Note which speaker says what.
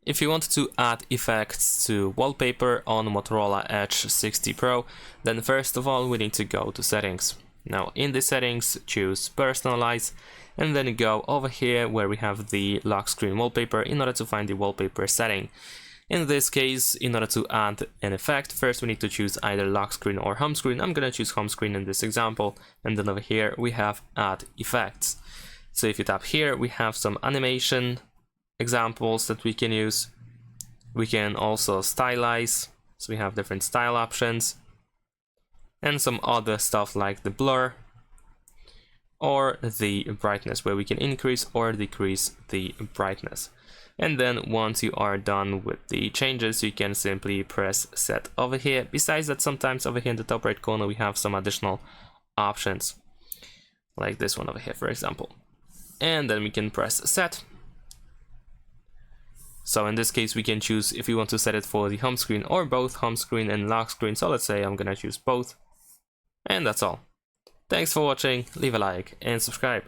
Speaker 1: If you want to add effects to Wallpaper on Motorola Edge 60 Pro, then first of all we need to go to settings. Now in the settings, choose Personalize, and then go over here where we have the lock screen wallpaper in order to find the wallpaper setting. In this case, in order to add an effect, first we need to choose either lock screen or home screen. I'm gonna choose home screen in this example, and then over here we have add effects. So if you tap here, we have some animation examples that we can use. We can also stylize, so we have different style options, and some other stuff like the blur or the brightness, where we can increase or decrease the brightness. And then once you are done with the changes, you can simply press set over here. Besides that, sometimes over here in the top right corner we have some additional options, like this one over here for example, and then we can press set. So in this case we can choose if we want to set it for the home screen or both home screen and lock screen. So let's say I'm gonna choose both, and that's all. Thanks for watching, leave a like and subscribe.